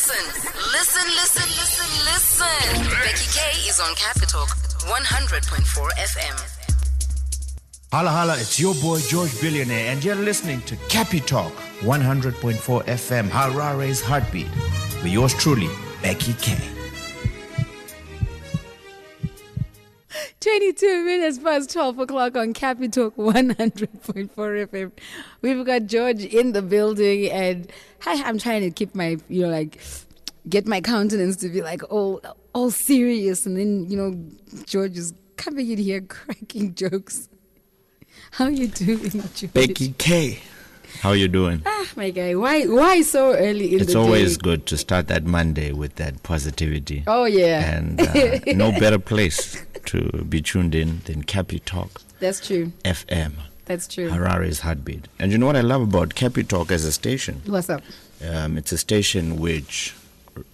Listen. Becky K is on Capital 100.4 FM. Holla, it's your boy George Billionaire, and you're listening to Capi Talk 100.4 FM, Harare's Heartbeat, with yours truly, Becky K. 22 minutes past 12 o'clock on Capi Talk 100.4 FM. We've got George in the building, and I'm trying to keep my, get my countenance to be like all serious, and then, George is coming in here cracking jokes. How you doing, George? Becky K, how you doing? My guy, why so early in the day? It's always good to start that Monday with that positivity. Oh, yeah. And no better place to be tuned in than Capi Talk. That's true. FM. That's true. Harare's Heartbeat. And you know what I love about Capi Talk as a station? What's up? It's a station which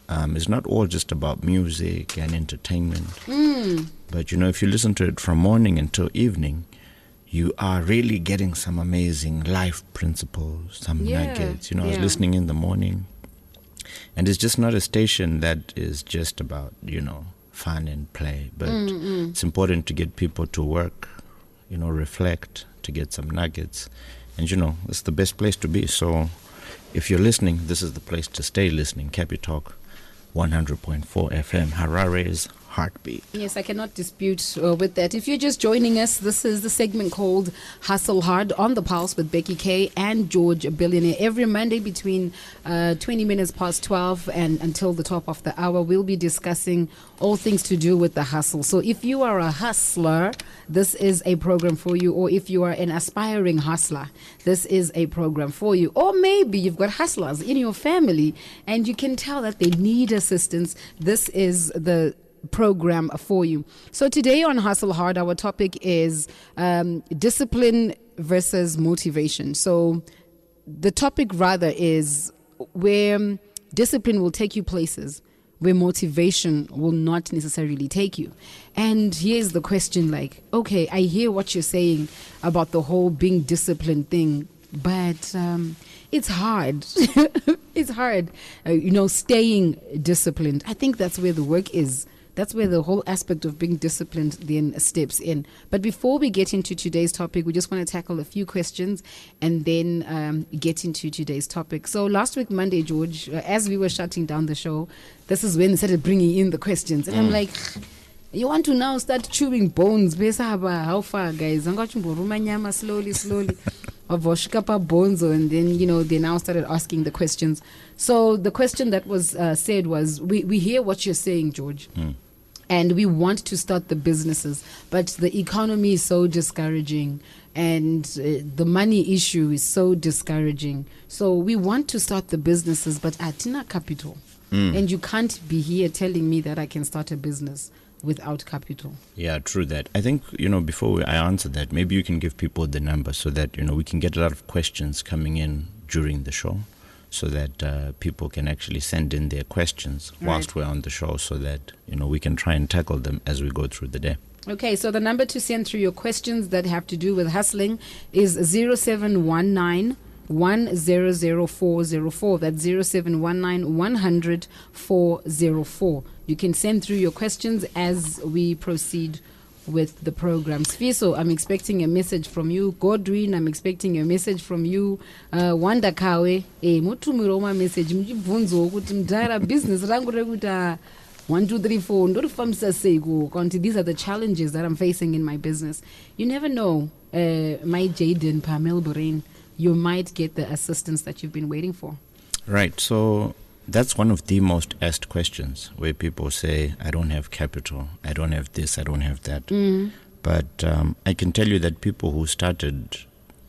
is not all just about music and entertainment. But, if you listen to it from morning until evening, you are really getting some amazing life principles, some nuggets. I was listening in the morning, and it's just not a station that is just about, fun and play, but it's important to get people to work, reflect, to get some nuggets, and it's the best place to be. So if you're listening, this is the place to stay listening. Capi Talk 100.4 FM, Harare's Heartbeat. Yes, I cannot dispute with that. If you're just joining us, this is the segment called Hustle Hard on the Pulse with Becky K and George Billionaire. Every Monday between 20 minutes past 12 and until the top of the hour, we'll be discussing all things to do with the hustle. So if you are a hustler, this is a program for you. Or if you are an aspiring hustler, this is a program for you. Or maybe you've got hustlers in your family and you can tell that they need assistance. This is the program for you. So today on Hustle Hard, our topic is discipline versus motivation. So the topic rather is where discipline will take you places where motivation will not necessarily take you. And here's the question, okay, I hear what you're saying about the whole being disciplined thing, but it's hard. It's hard, staying disciplined. I think that's where the work is. That's where the whole aspect of being disciplined then steps in. But before we get into today's topic, we just want to tackle a few questions and then get into today's topic. So last week, Monday, George, as we were shutting down the show, this is when they started bringing in the questions. And I'm like, you want to now start chewing bones? How far, guys? I'm going to slowly. Bonzo, and then they now started asking the questions. So the question that was said was, we hear what you're saying, George, and we want to start the businesses, but the economy is so discouraging and the money issue is so discouraging. So we want to start the businesses, but atina capital, and you can't be here telling me that I can start a business without capital. Yeah, true that. I think, before I answer that, maybe you can give people the number so that, we can get a lot of questions coming in during the show so that people can actually send in their questions whilst we're on the show so that, we can try and tackle them as we go through the day. Okay, so the number to send through your questions that have to do with hustling is 0719 100-404. That's 0719 100 404. You can send through your questions as we proceed with the program. Sfiso, I'm expecting a message from you. Godwin, I'm expecting a message from you. Wanda Kawe, mutumiro message mjibvunzo kuti mdara business rangu rekuta 1 2 3 4 ndorifamisa sego konti. These are the challenges that I'm facing in my business. You never know, my Jaden Pamel Borain, you might get the assistance that you've been waiting for. Right. So that's one of the most asked questions where people say, I don't have capital, I don't have this, I don't have that. But I can tell you that people who started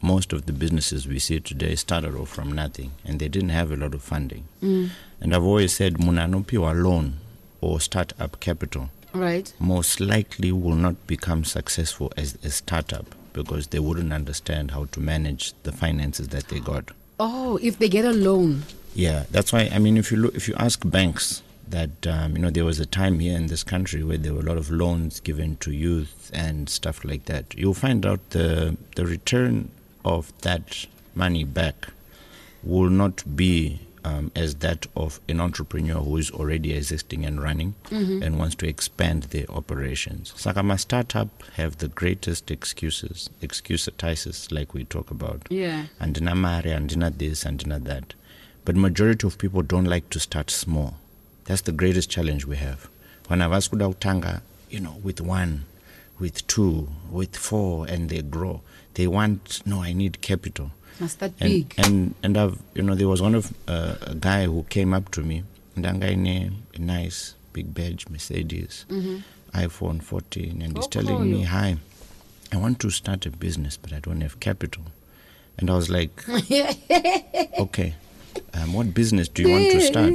most of the businesses we see today started off from nothing and they didn't have a lot of funding. And I've always said, munanopiwa loan or start-up capital most likely will not become successful as a startup because they wouldn't understand how to manage the finances that they got. Oh, if they get a loan. Yeah, that's why, if you ask banks that, there was a time here in this country where there were a lot of loans given to youth and stuff like that, you'll find out the return of that money back will not be as that of an entrepreneur who is already existing and running and wants to expand their operations. Sakama startup have the greatest excusatitis, like we talk about. Yeah. Andina mare, andina this, andina that. But majority of people don't like to start small. That's the greatest challenge we have. When I've asked Utanga, with 1, with 2, with 4, and they grow. They want, no, I need capital. Must that big? And I've, there was one of a guy who came up to me, and that guy named a nice big badge, Mercedes, iPhone 14, and he's telling me, hi, I want to start a business, but I don't have capital. And I was like, okay, what business do you want to start?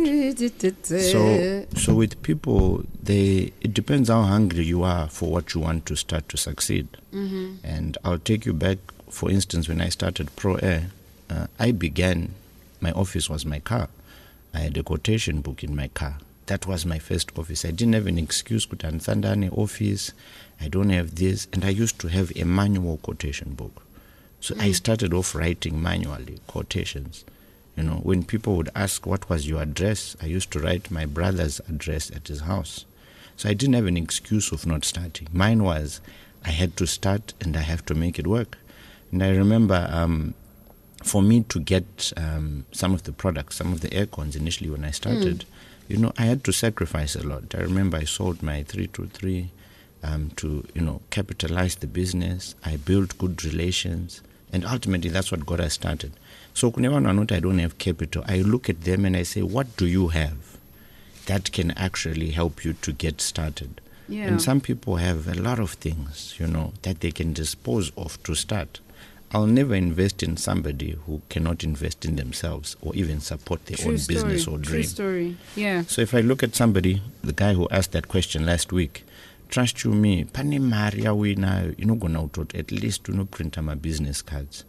So with people, it depends how hungry you are for what you want to start to succeed. And I'll take you back. For instance, when I started Pro Air, my office was my car. I had a quotation book in my car. That was my first office. I didn't have an excuse to an office. I don't have this. And I used to have a manual quotation book. So I started off writing manually quotations. When people would ask what was your address, I used to write my brother's address at his house. So I didn't have an excuse of not starting. Mine was, I had to start and I have to make it work. And I remember for me to get some of the products, some of the air cons initially when I started, I had to sacrifice a lot. I remember I sold my 323 to, capitalize the business. I built good relations. And ultimately, that's what got us started. So whenever I don't have capital, I look at them and I say, what do you have that can actually help you to get started? Yeah. And some people have a lot of things, that they can dispose of to start. I'll never invest in somebody who cannot invest in themselves or even support their own business or dream. True story, yeah. So if I look at somebody, the guy who asked that question last week, trust you me, pani maria wina, gonna at least print my business cards,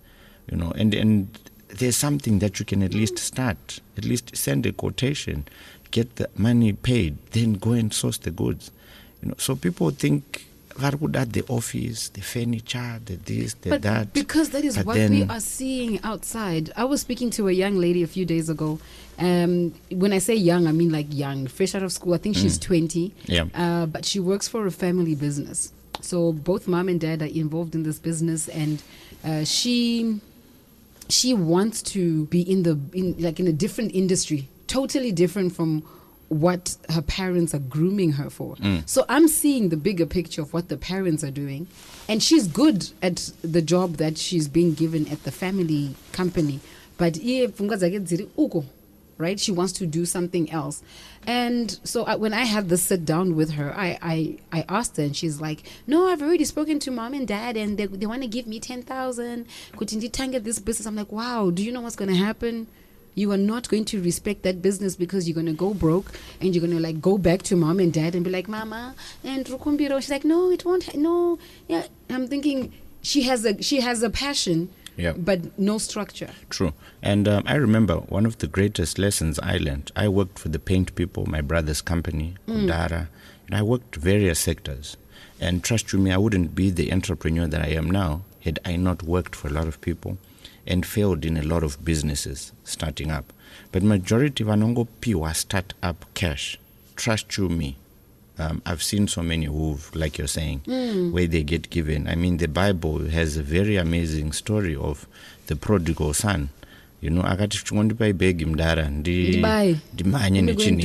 and there's something that you can at least start, at least send a quotation, get the money paid, then go and source the goods. So people think very good at the office, the furniture, the this, the that. Because that is what we are seeing outside. I was speaking to a young lady a few days ago. When I say young, I mean like young, fresh out of school. I think she's 20. Yeah. But she works for a family business. So both mom and dad are involved in this business, and she wants to be in a different industry, totally different from what her parents are grooming her for. So I'm seeing the bigger picture of what the parents are doing, and she's good at the job that she's being given at the family company, but right, she wants to do something else. And so when I had this sit down with her, I asked her, and she's like, no, I've already spoken to mom and dad, and they want to give me 10,000 kutindi this business. I'm like, wow, do you know what's going to happen? You are not going to respect that business because you're going to go broke, and you're going to go back to mom and dad and be like, mama, and rukumbiro. She's like, no, it won't. No. Yeah. I'm thinking she has a passion, but no structure. True. And I remember one of the greatest lessons I learned. I worked for the paint people, my brother's company, Dara, and I worked various sectors. And trust you me, I wouldn't be the entrepreneur that I am now had I not worked for a lot of people and failed in a lot of businesses starting up. But majority vanongo piwa start up cash. Trust you me. I've seen so many who've, like you're saying, where they get given. I mean, the Bible has a very amazing story of the prodigal son. Akati chichondipa ibegi mdara ndimanye nechini.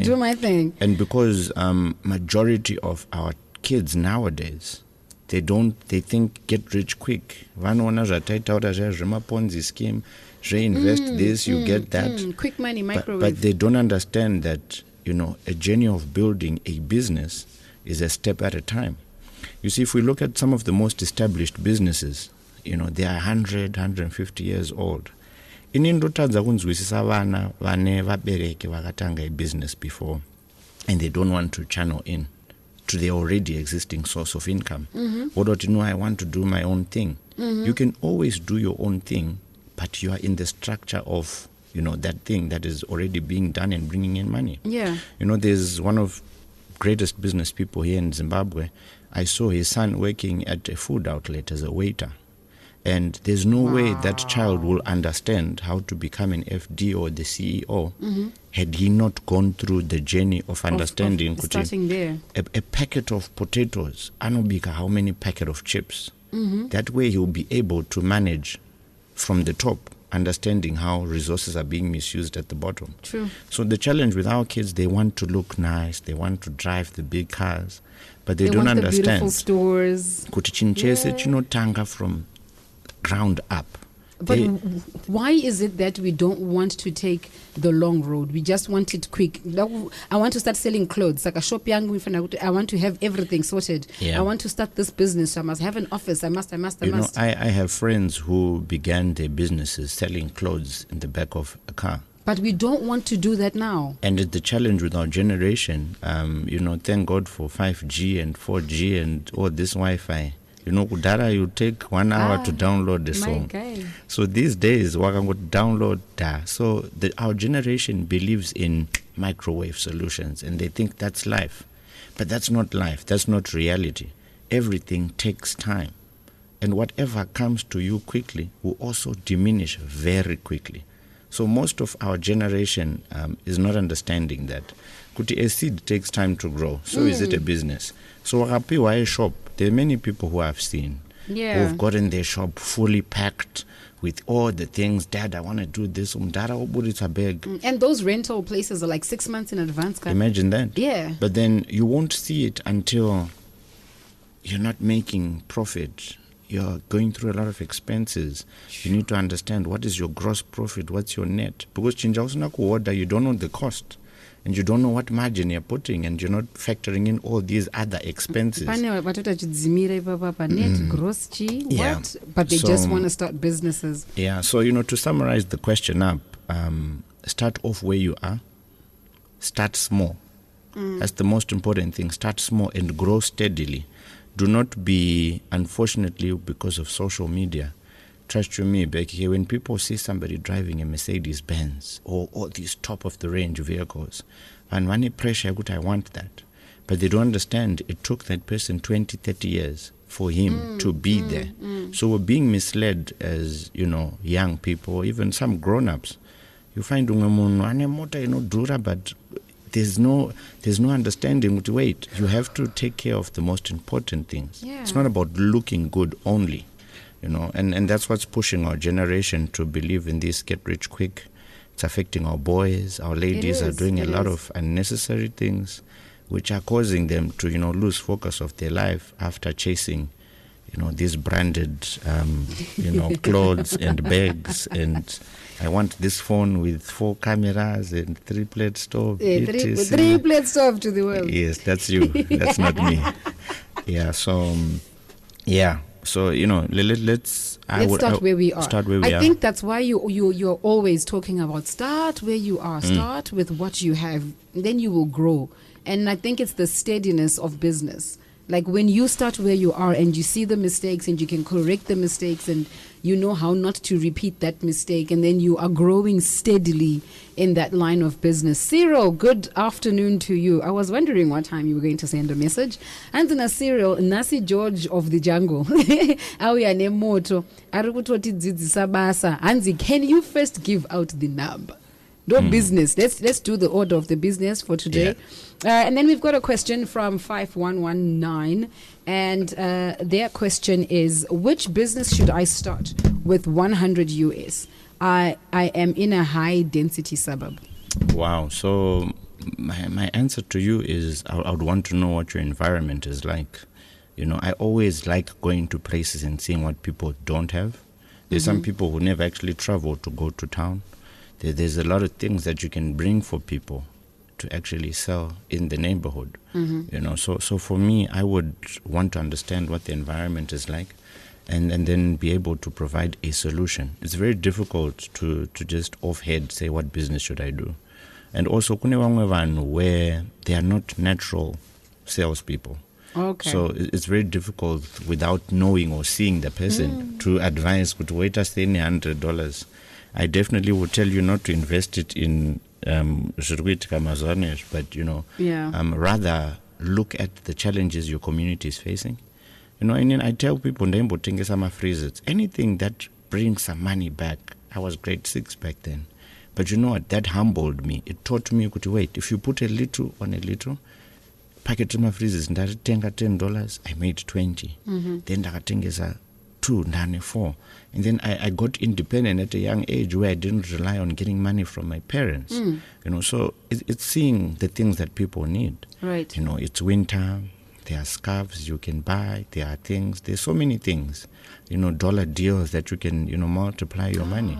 Do my thing. And because majority of our kids nowadays, they think get rich quick. Vanoona zvataitaura zvemaponzi scheme, invest this, you get that. Quick money, microwave. But they don't understand that, a journey of building a business is a step at a time. You see, if we look at some of the most established businesses, they are 100, 150 years old. Inindotadza kunzwisisa vana vane vabereki vakatanga a business before, and they don't want to channel in to the already existing source of income. Or don't I want to do my own thing. You can always do your own thing, but you are in the structure of, that thing that is already being done and bringing in money. Yeah. There's one of greatest business people here in Zimbabwe. I saw his son working at a food outlet as a waiter. And there's no way that child will understand how to become an FD or the CEO had he not gone through the journey of understanding. Of starting there. A packet of potatoes, anobika, how many packet of chips? That way he'll be able to manage from the top, understanding how resources are being misused at the bottom. True. So the challenge with our kids, they want to look nice, they want to drive the big cars, but they don't want understand. The beautiful stores. Kuti chinchese chinotanga from ground up. But why is it that we don't want to take the long road? We just want it quick. I want to start selling clothes. Like a shop young, I want to have everything sorted. Yeah. I want to start this business. I must have an office. I must. You know, I have friends who began their businesses selling clothes in the back of a car. But we don't want to do that now. And the challenge with our generation, thank God for 5G and 4G and all this Wi-Fi. You know, Kudara, you take 1 hour to download the song. God. So these days, we can download that. So our generation believes in microwave solutions, and they think that's life. But that's not life. That's not reality. Everything takes time. And whatever comes to you quickly will also diminish very quickly. So most of our generation is not understanding that. Kuti, a seed takes time to grow. So is it a business? So wakapiwa a shop. There are many people who I've seen who've gotten their shop fully packed with all the things. Dad, I want to do this. It's a bag. And those rental places are like 6 months in advance. Imagine that. Yeah. But then you won't see it until you're not making profit. You're going through a lot of expenses. You need to understand what is your gross profit, what's your net. Because you don't know the cost. And you don't know what margin you're putting, and you're not factoring in all these other expenses. Net, gross, what? But they just want to start businesses. Yeah, so, to summarize the question up, start off where you are. Start small. That's the most important thing. Start small and grow steadily. Do not be, unfortunately, because of social media. Trust you me, Becky, when people see somebody driving a Mercedes-Benz or all these top-of-the-range vehicles, and money pressure, I want that. But they don't understand it took that person 20, 30 years for him to be there. So we're being misled as, young people, even some grown-ups. You find dura, but there's no understanding. Wait, you have to take care of the most important things. Yeah. It's not about looking good only. And that's what's pushing our generation to believe in this get rich quick. It's affecting our boys. Our ladies are doing a lot of unnecessary things, which are causing them to, lose focus of their life after chasing, these branded, clothes and bags. And I want this phone with 4 cameras and 3-plate stove. Three-plate stove to the world. Yes, that's you. That's not me. Yeah, so, So, let's start where we are. Start where we are. I think that's why you're always talking about start where you are. Start with what you have. Then you will grow. And I think it's the steadiness of business. Like when you start where you are and you see the mistakes and you can correct the mistakes and you know how not to repeat that mistake, and then you are growing steadily in that line of business. Cyril, good afternoon to you. I was wondering what time you were going to send a message. And then Cyril, Nasi George of the jungle. Anzi, can you first give out the number? No business. Let's do the order of the business for today. Yeah. And then we've got a question from 5119. And their question is, which business should I start with 100 US? I am in a high density suburb. Wow. So my answer to you is I would want to know what your environment is like. I always like going to places and seeing what people don't have. There's some people who never actually travel to go to town. There's a lot of things that you can bring for people to actually sell in the neighborhood. So for me, I would want to understand what the environment is like and then be able to provide a solution. It's very difficult to just offhand say, what business should I do? And also, where they are not natural salespeople. Okay. So it's very difficult without knowing or seeing the person to advise, could wait us $100. I definitely would tell you not to invest it in but rather look at the challenges your community is facing. You know, and then I tell people, freezers, anything that brings some money back. I was grade 6 back then. But you know what? That humbled me. It taught me, wait, if you put a little on a little, packet of my freezers, $10, I made 20. Then I 2, 4. And then I got independent at a young age where I didn't rely on getting money from my parents. You know, so it's seeing the things that people need. Right. You know, it's winter. There are scarves you can buy. There are things. There's so many things. You know, dollar deals that you can, you know, multiply your money.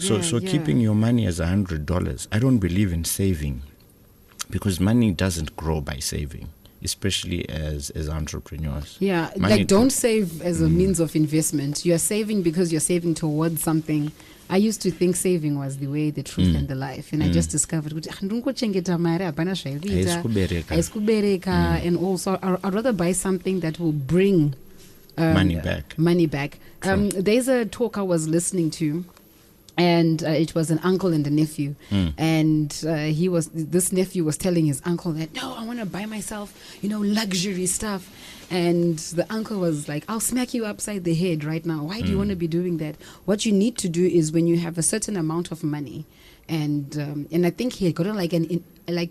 So keeping your money as $100. I don't believe in saving, because money doesn't grow by saving, especially as entrepreneurs. Yeah, Money like don't save as a means of investment. You're saving because you're saving towards something. I used to think saving was the way, the truth, and the life. And I just discovered, and also I'd rather buy something that will bring money back. There's a talk I was listening to, and it was an uncle and a nephew, and this nephew was telling his uncle that, no, I want to buy myself, you know, luxury stuff. And the uncle was like, I'll smack you upside the head right now. Why do you want to be doing that? What you need to do is, when you have a certain amount of money, and I think he had gotten like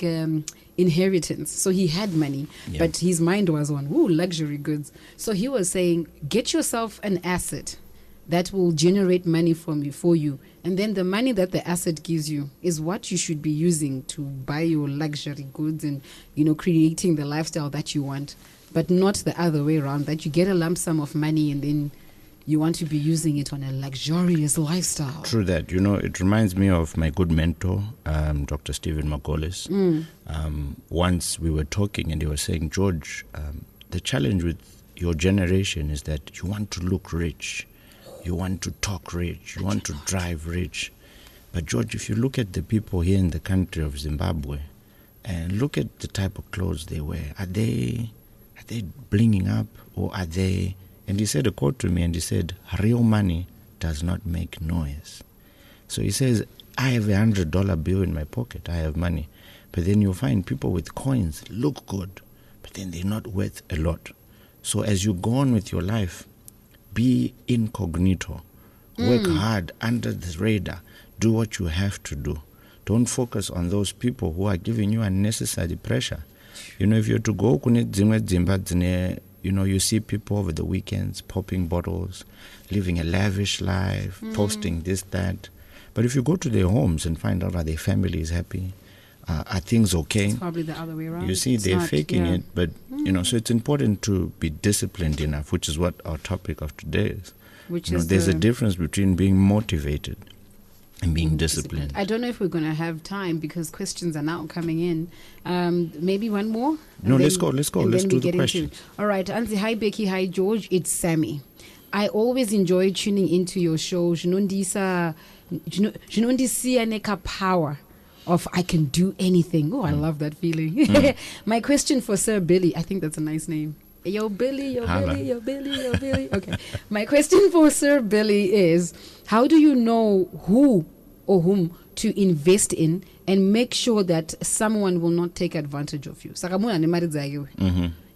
an inheritance, so he had money, but his mind was on luxury goods. So he was saying, get yourself an asset that will generate money for you, and then the money that the asset gives you is what you should be using to buy your luxury goods and, you know, creating the lifestyle that you want, but not the other way around, that you get a lump sum of money and then you want to be using it on a luxurious lifestyle. True that. You know, it reminds me of my good mentor, Dr. Stephen Magolis. Once we were talking and he was saying, George, the challenge with your generation is that you want to look rich. You want to talk rich. You want to drive rich. But George, if you look at the people here in the country of Zimbabwe and look at the type of clothes they wear, are they blinging up, or are they... And he said a quote to me, and he said, real money does not make noise. So he says, I have $100 bill in my pocket. I have money. But then you'll find people with coins look good, but then they're not worth a lot. So as you go on with your life, be incognito. Work hard under the radar. Do what you have to do. Don't focus on those people who are giving you unnecessary pressure. You know, if you're to go, you know, you see people over the weekends popping bottles, living a lavish life, posting this, that. But if you go to their homes and find out, are their families happy? Are things okay? It's probably the other way around. You see, they're faking it. But, you know, so it's important to be disciplined enough, which is what our topic of today is. There's a difference between being motivated and being disciplined. I don't know if we're going to have time because questions are now coming in. Maybe one more? No, let's go. Let's do the question. All right. Anzi, hi, Becky. Hi, George. It's Sammy. I always enjoy tuning into your show. Jinondisia neka power of I can do anything. Oh, I love that feeling. My question for Sir Billy, I think that's a nice name. Yo, Billy, yo, Billy, yo, Billy, yo, Billy. Okay. My question for Sir Billy is, how do you know who or whom to invest in and make sure that someone will not take advantage of you?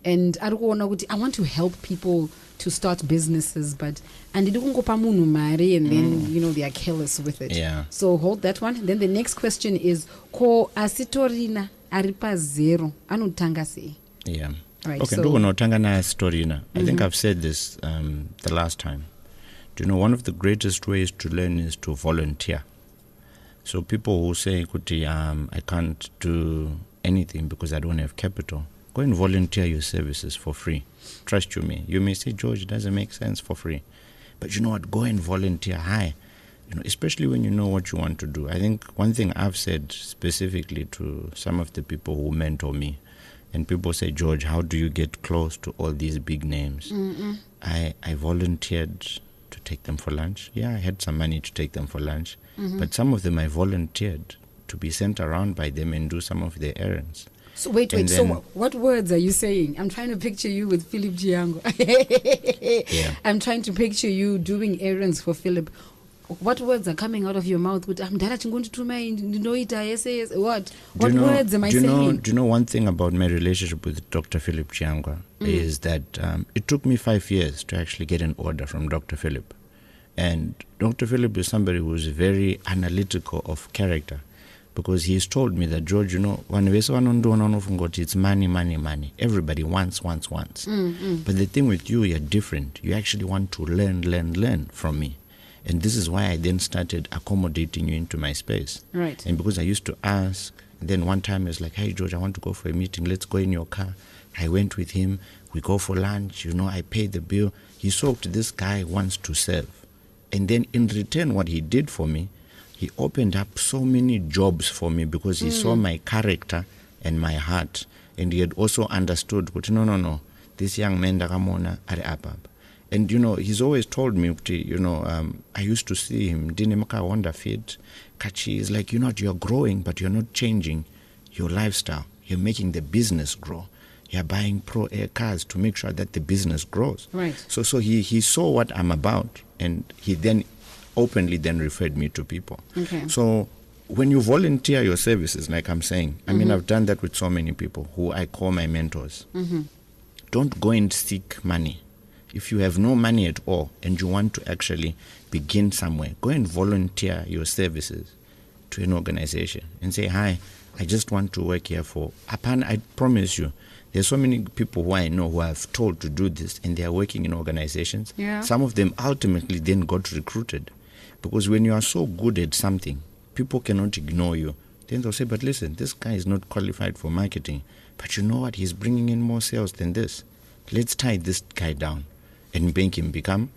And I want to help people to start businesses, but and then you know they are careless with it. Yeah. So hold that one. Then the next question is ko asitorina aripa zero anutanga se. Yeah. Right. Okay. So, I think I've said this the last time. Do you know one of the greatest ways to learn is to volunteer? So people who say, I can't do anything because I don't have capital, go and volunteer your services for free. Trust you me. You may say, George, it doesn't make sense for free. But you know what? Go and volunteer high. You know, especially when you know what you want to do. I think one thing I've said specifically to some of the people who mentor me, and people say, George, how do you get close to all these big names? I volunteered to take them for lunch. Yeah, I had some money to take them for lunch. But some of them I volunteered to be sent around by them and do some of their errands. So wait. So what words are you saying? I'm trying to picture you with Philip Giango. Yeah. I'm trying to picture you doing errands for Philip. what words are coming out of your mouth? What Do words am I saying? Do you know one thing about my relationship with Dr. Philip Chiangwa is that it took me 5 years to actually get an order from Dr. Philip. And Dr. Philip is somebody who's very analytical of character, because he's told me that, George, when it's money, money, money. Everybody wants. But the thing with you, you're different. You actually want to learn from me. And this is why I then started accommodating you into my space. Right. And because I used to ask, and then one time he was like, hey, George, I want to go for a meeting. Let's go in your car. I went with him. We go for lunch. I paid the bill. He saw this guy wants to serve. And then in return, what he did for me, he opened up so many jobs for me because he saw my character and my heart. And he had also understood, no, this young man, are up. And, he's always told me, I used to see him, Dinemaka Wonder Fit, Kachi, is like, you're growing, but you're not changing your lifestyle. You're making the business grow. You're buying Pro Air cars to make sure that the business grows. Right. So he saw what I'm about, and he then openly referred me to people. Okay. So when you volunteer your services, like I'm saying, I mean, I've done that with so many people who I call my mentors. Don't go and seek money. If you have no money at all and you want to actually begin somewhere, go and volunteer your services to an organization and say, hi, I just want to work here for, I promise you, there's so many people who I know who have told to do this, and they are working in organizations. Yeah. Some of them ultimately then got recruited. Because when you are so good at something, people cannot ignore you. Then they'll say, but listen, this guy is not qualified for marketing. But you know what? He's bringing in more sales than this. Let's tie this guy down and make him become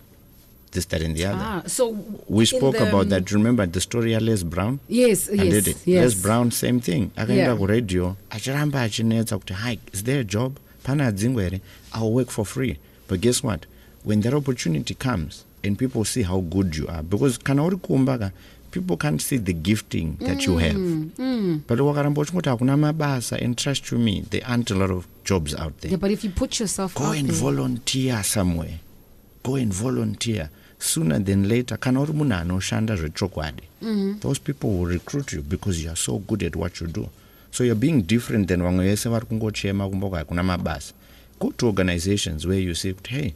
this, that, and the other. So we spoke about that. Remember the story of Les Brown? Yes. Les Brown, same thing. Akaenda ku radio. Achiramba achinetsa kuti, hi, is there a job? Pana dzingwere. I'll work for free. But guess what? When that opportunity comes and people see how good you are, because kana uri kuumbaga, people can't see the gifting that you have. But wakaramba uchingoti hakuna mabasa, and trust you me, there aren't a lot of jobs out there. Yeah, but if you put yourself go out and there, volunteer somewhere. Go and volunteer. Sooner than later, those people will recruit you because you are so good at what you do. So you're being different than go to organizations where you say, hey,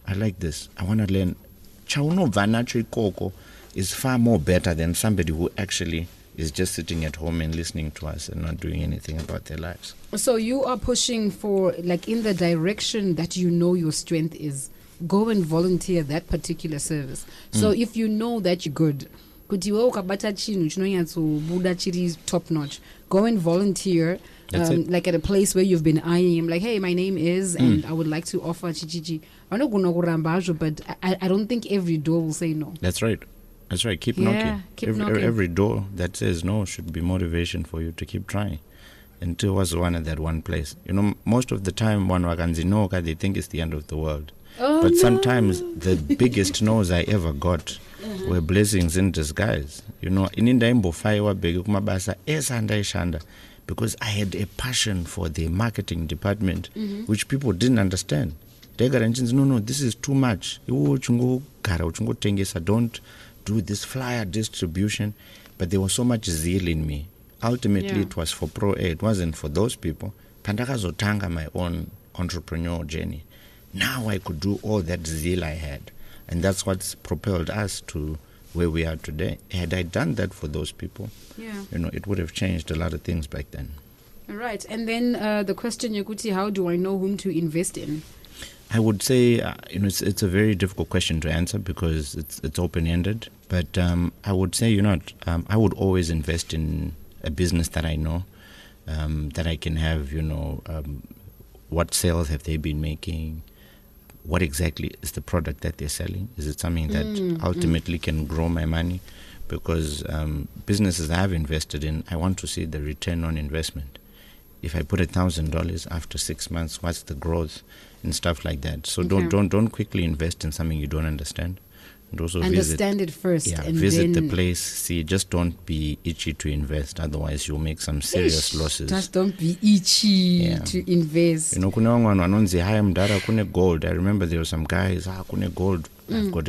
I like this, I want to learn. Chauno Vanachi Koko is far more better than somebody who actually is just sitting at home and listening to us and not doing anything about their lives. So you are pushing for, like, in the direction that your strength is. Go and volunteer that particular service. So if you know that you're good, top notch, go and volunteer, like at a place where you've been eyeing him, like, hey, my name is, and I would like to offer chichichi. I'm not going to but I don't think every door will say no. That's right. Keep knocking. Knocking. Every door that says no should be motivation for you to keep trying. Until was one at that one place. Most of the time, one wakanzi no, they think it's the end of the world. But sometimes the biggest no's I ever got were blessings in disguise. Ininda imbo faiwa begi kumabasa esanda ishanda, because I had a passion for the marketing department, which people didn't understand. They got no, this is too much. Don't do this flyer distribution. But there was so much zeal in me. Ultimately, it was for Pro Air. It wasn't for those people. Pandakazotanga my own entrepreneurial journey. Now I could do all that zeal I had. And that's what's propelled us to where we are today. Had I done that for those people, it would have changed a lot of things back then. All right. And then the question, Yakuti, how do I know whom to invest in? I would say, it's a very difficult question to answer because it's open-ended. But I would say, I would always invest in a business that I know, that I can have, what sales have they been making? What exactly is the product that they're selling? Is it something that ultimately can grow my money? Because businesses I've invested in, I want to see the return on investment. If I put $1,000 after 6 months, what's the growth and stuff like that? So don't quickly invest in something you don't understand. And also understand it first. Yeah, and visit then the place. See, just don't be itchy to invest. Otherwise, you'll make some serious losses. Just don't be itchy to invest. Kuna wanonzi haya mdara kune gold. I remember there were some guys kune gold. I've got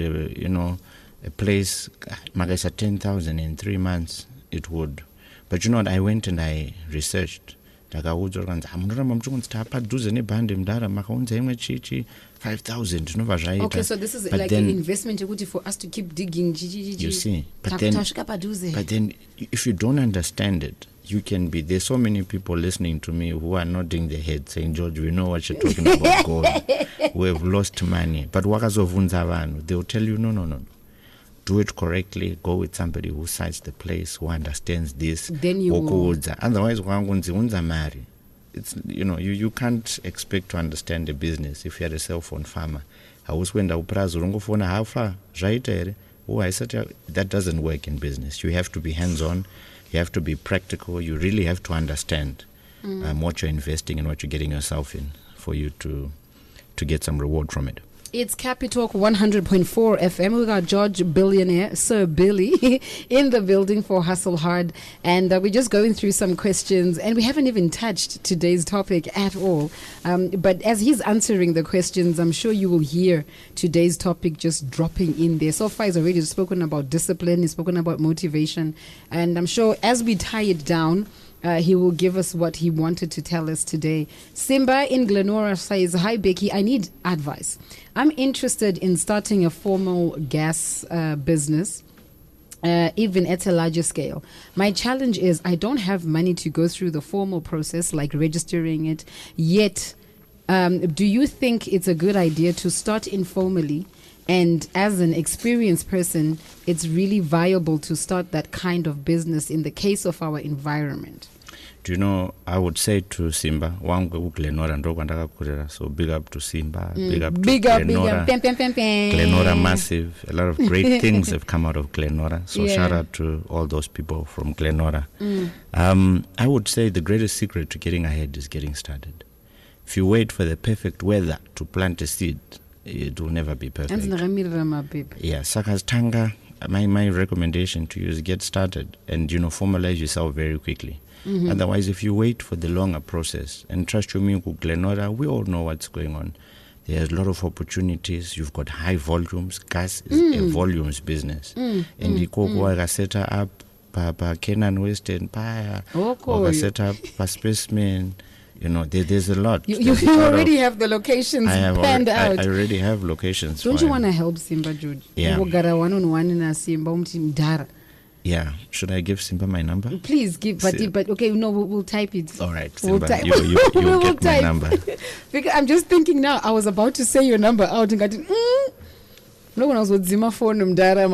a place, Magasa 10,000 in 3 months, it would. But you know what? I went and I researched. Okay, so this is but like then, an investment for us to keep digging. You see, but then if you don't understand it, you can be, there's so many people listening to me who are nodding their head saying, George, we know what you're talking about, gold. We've lost money. But they'll tell you, no. Do it correctly. Go with somebody who sights the place, who understands this. Then you will. Otherwise, it's, you can't expect to understand a business if you're a cell phone farmer. That doesn't work in business. You have to be hands-on. You have to be practical. You really have to understand what you're investing and what you're getting yourself in for you to get some reward from it. It's Capi Talk 100.4 FM. We got George Billionaire, Sir Billy, in the building for Hustle Hard. And we're just going through some questions. And we haven't even touched today's topic at all. But as he's answering the questions, I'm sure you will hear today's topic just dropping in there. So far, he's already spoken about discipline. He's spoken about motivation. And I'm sure as we tie it down, he will give us what he wanted to tell us today. Simba in Glenora says, hi, Becky, I need advice. I'm interested in starting a formal gas business, even at a larger scale. My challenge is I don't have money to go through the formal process, like registering it. Yet, do you think it's a good idea to start informally? And as an experienced person, it's really viable to start that kind of business in the case of our environment. Do you know, I would say to Simba, so big up to Simba, big up to Glenora. Glenora massive. A lot of great things have come out of Glenora. So shout out to all those people from Glenora. I would say the greatest secret to getting ahead is getting started. If you wait for the perfect weather to plant a seed, it will never be perfect. Yeah, Sakas Tanga, my recommendation to you is get started and, formalize yourself very quickly. Otherwise, if you wait for the longer process, and trust me, Glenora, we all know what's going on. There's a lot of opportunities. You've got high volumes. Gas is a volumes business. And you can set up Kenan Western, set up a specimen. There's a lot. You already have the locations planned out. I already have locations. Don't you want to help Simba, George? Yeah. One-on-one in Simba. Yeah. Should I give Simba my number? Please give, but okay, no, we'll type it. All right, Simba, you get my number. Because I'm just thinking now, I was about to say your number out and got it. No one else would Zima phone mdara.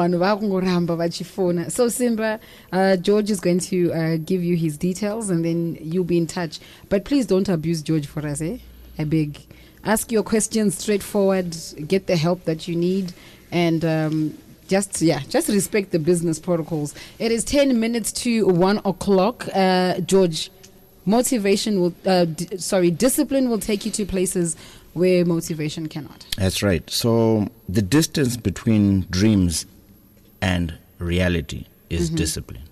So Simba, George is going to give you his details and then you'll be in touch. But please don't abuse George for us, eh? I beg. Ask your questions straightforward, get the help that you need, and just respect the business protocols. It is 10 minutes to 1 o'clock. George, discipline will take you to places where motivation cannot. That's right. So the distance between dreams and reality is discipline.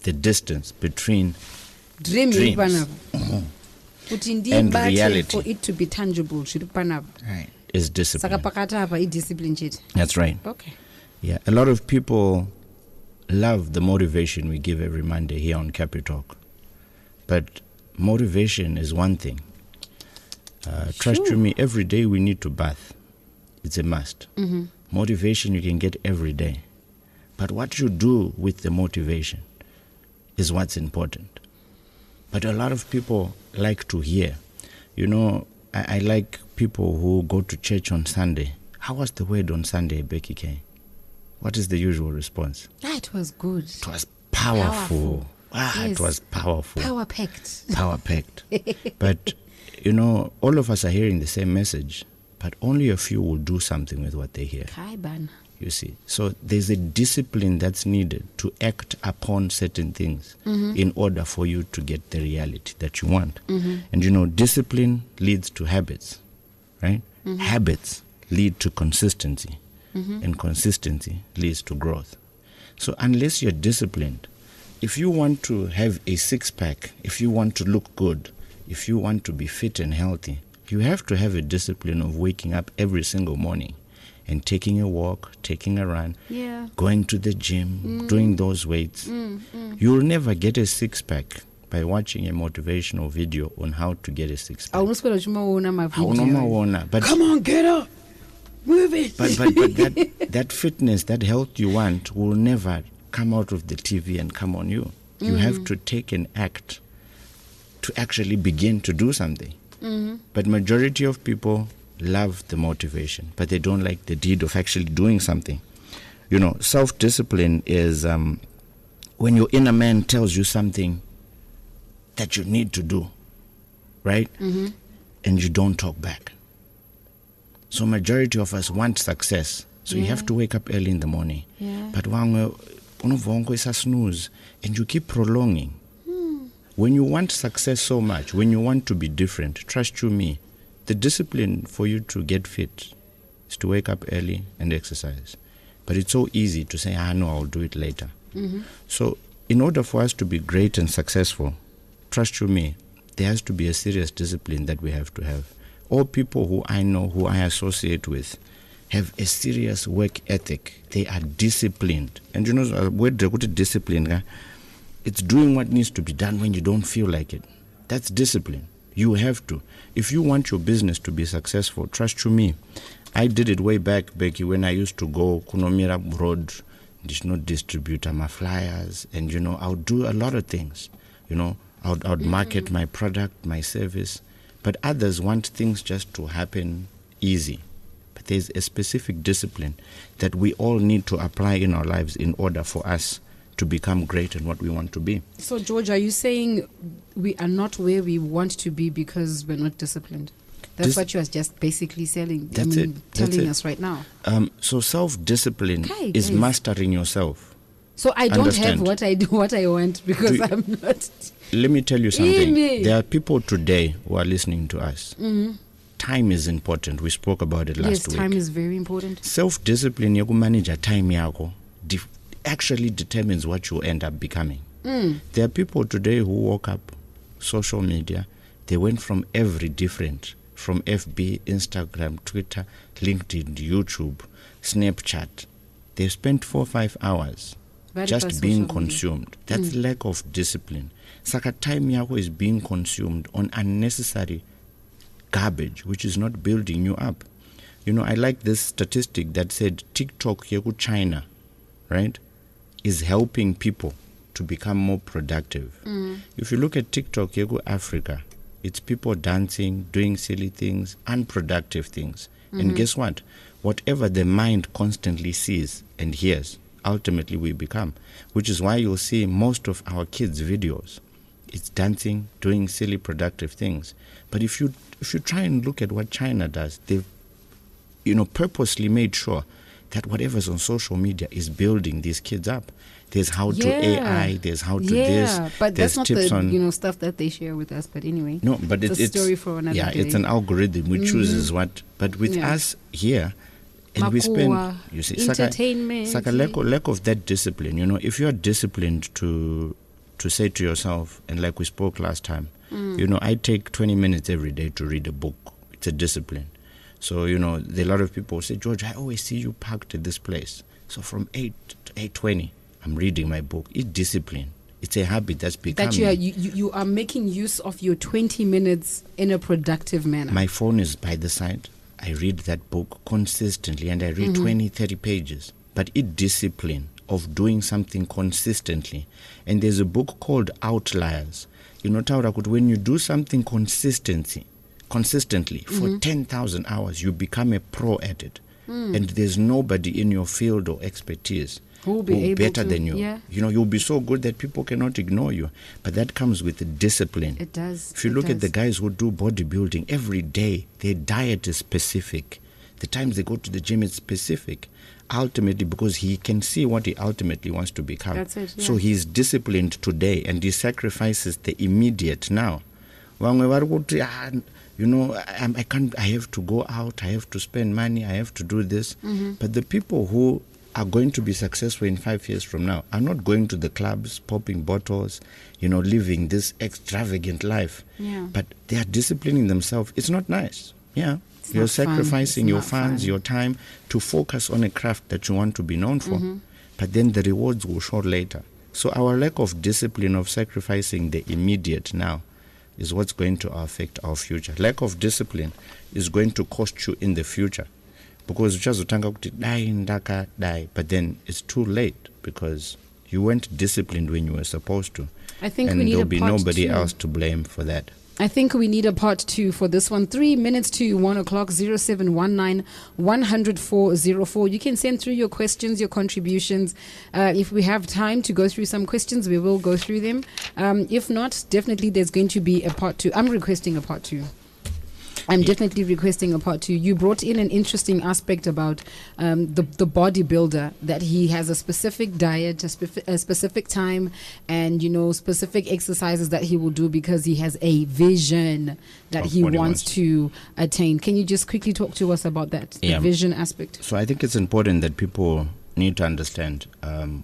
The distance between dreams and reality, for it to be tangible, right, is discipline. That's right. Okay. Yeah, a lot of people love the motivation we give every Monday here on Capi Talk. But motivation is one thing. Trust you me, every day we need to bath. It's a must. Motivation you can get every day. But what you do with the motivation is what's important. But a lot of people like to hear. I like people who go to church on Sunday. How was the word on Sunday, Becky K? What is the usual response? It was good. It was powerful. Yes. It was powerful. Power-packed. But, all of us are hearing the same message, but only a few will do something with what they hear. You see. So there's a discipline that's needed to act upon certain things in order for you to get the reality that you want. And, discipline leads to habits, right? Habits lead to consistency. And consistency leads to growth. So unless you're disciplined, if you want to have a six-pack, if you want to look good, if you want to be fit and healthy, you have to have a discipline of waking up every single morning and taking a walk, taking a run, going to the gym, doing those weights. You'll never get a six-pack by watching a motivational video on how to get a six-pack. But Come on, get up! Move it! But that fitness, that health you want will never come out of the TV and come on you. You have to take an act to actually begin to do something. But majority of people love the motivation, but they don't like the deed of actually doing something. You know, self-discipline is when your inner man tells you something that you need to do, right? And you don't talk back. So majority of us want success. So you have to wake up early in the morning. But is a snooze, and you keep prolonging. When you want success so much, when you want to be different, trust you me, the discipline for you to get fit is to wake up early and exercise. But it's so easy to say, no, I'll do it later. So in order for us to be great and successful, trust you me, there has to be a serious discipline that we have to have. All people who I know, who I associate with, have a serious work ethic. They are disciplined. And you know, where they go to discipline, it's doing what needs to be done when you don't feel like it. That's discipline. You have to. If you want your business to be successful, trust you me. I did it way back, Becky, when I used to go Kunomira Road, distributor, my flyers, and you know, I would do a lot of things. You know, I would market my product, my service. But others want things just to happen easy. But there's a specific discipline that we all need to apply in our lives in order for us to become great in what we want to be. So, George, are you saying we are not where we want to be because we're not disciplined? That's what you are just basically telling us right now. So self-discipline is mastering yourself. So I don't have what I want because I'm not. Let me tell you something. There are people today who are listening to us. Time is important. We spoke about it last week. Yes, time is very important. Self-discipline, you manage your time actually determines what you end up becoming. There are people today who woke up social media. They went from every different, from FB, Instagram, Twitter, LinkedIn, YouTube, Snapchat. They spent 4 or 5 hours just being consumed. That's lack of discipline. Saka time yako is being consumed on unnecessary garbage, which is not building you up. You know, I like this statistic that said TikTok yeku China, right, is helping people to become more productive. If you look at TikTok yeku Africa, it's people dancing, doing silly things, unproductive things. And guess what? Whatever the mind constantly sees and hears, ultimately we become. Which is why you'll see most of our kids' videos, it's dancing, doing silly, productive things. But if you try and look at what China does, they've purposely made sure that whatever's on social media is building these kids up. There's how to AI, there's how to this. But that's not the stuff that they share with us. But anyway, no, but it's a story for another day. It's an algorithm which chooses what. But with us here, and we spend, you see, entertainment, lack of that discipline. You know, if you are disciplined to say to yourself, and like we spoke last time, you know, I take 20 minutes every day to read a book. It's a discipline. So, you know, a lot of people say, George, I always see you parked at this place. So from 8 to 8:20, I'm reading my book. It's discipline. It's a habit that's becoming. That you are making use of your 20 minutes in a productive manner. My phone is by the side. I read that book consistently, and I read 20, 30 pages. But it's discipline of doing something consistently. And there's a book called Outliers. You know, Taurakut, when you do something consistently for 10,000 hours, you become a pro at it. And there's nobody in your field or expertise who will be better than you. Yeah. You know, you'll be so good that people cannot ignore you. But that comes with the discipline. It does. If you look at the guys who do bodybuilding, every day their diet is specific. The times they go to the gym is specific. Ultimately, because he can see what he ultimately wants to become. That's it, yeah. So he's disciplined today, and he sacrifices the immediate now. You know, I have to go out, I have to spend money, I have to do this. But the people who are going to be successful in 5 years from now are not going to the clubs, popping bottles, you know, living this extravagant life. Yeah. But they are disciplining themselves. It's not nice. Yeah. You're not fun. sacrificing It's your not funds, fun. your time to focus on a craft that you want to be known for. But then the rewards will show later. So our lack of discipline of sacrificing the immediate now is what's going to affect our future. Lack of discipline is going to cost you in the future. Because uchazotanga kuti dai ndaka dai, but then it's too late because you weren't disciplined when you were supposed to. I think and we need there'll a be part nobody two. else to blame for that. I think we need a part 2 for this one. 3 minutes to 1 o'clock, 0719 100 404. You can send through your questions, your contributions. If we have time to go through some questions, we will go through them. If not, definitely there's going to be a part 2. I'm requesting a part 2. I'm definitely requesting a part 2. You brought in an interesting aspect about the bodybuilder, that he has a specific diet, a specific time, and specific exercises that he will do because he has a vision that he wants to attain. Can you just quickly talk to us about that, the vision aspect? So I think it's important that people need to understand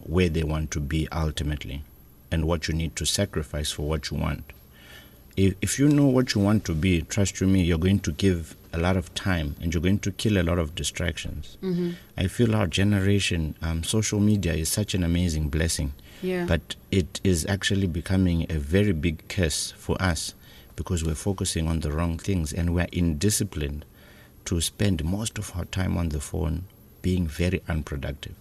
where they want to be ultimately and what you need to sacrifice for what you want. If you know what you want to be, trust you me, you're going to give a lot of time and you're going to kill a lot of distractions. I feel our generation, social media is such an amazing blessing. Yeah. But it is actually becoming a very big curse for us because we're focusing on the wrong things and we're indisciplined to spend most of our time on the phone being very unproductive.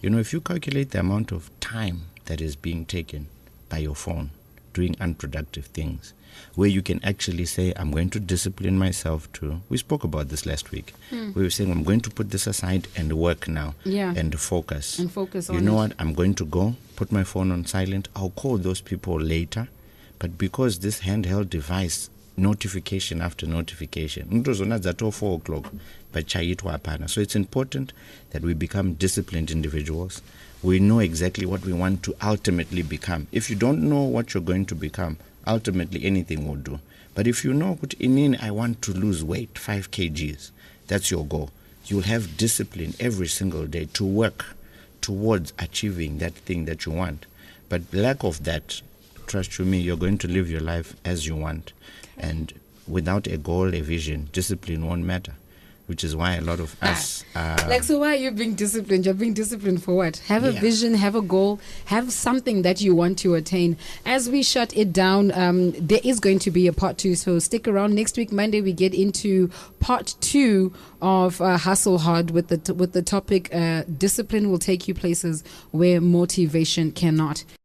If you calculate the amount of time that is being taken by your phone doing unproductive things, where you can actually say, I'm going to discipline myself to, we spoke about this last week, we were saying, I'm going to put this aside and work now and focus. And focus on You know what? I'm going to go, put my phone on silent. I'll call those people later. But because this handheld device, notification after notification, at 4 o'clock, but so it's important that we become disciplined individuals. We know exactly what we want to ultimately become. If you don't know what you're going to become, ultimately anything will do. But if you know, I want to lose weight, 5 kgs, that's your goal. You'll have discipline every single day to work towards achieving that thing that you want. But lack of that, trust you me, you're going to live your life as you want. And without a goal, a vision, discipline won't matter. Which is why a lot of us so why are you being disciplined? You're being disciplined for what? Have a vision, have a goal, have something that you want to attain. As we shut it down, there is going to be a part 2, so stick around. Next week Monday we get into part 2 of Hustle Hard with the topic discipline will take you places where motivation cannot.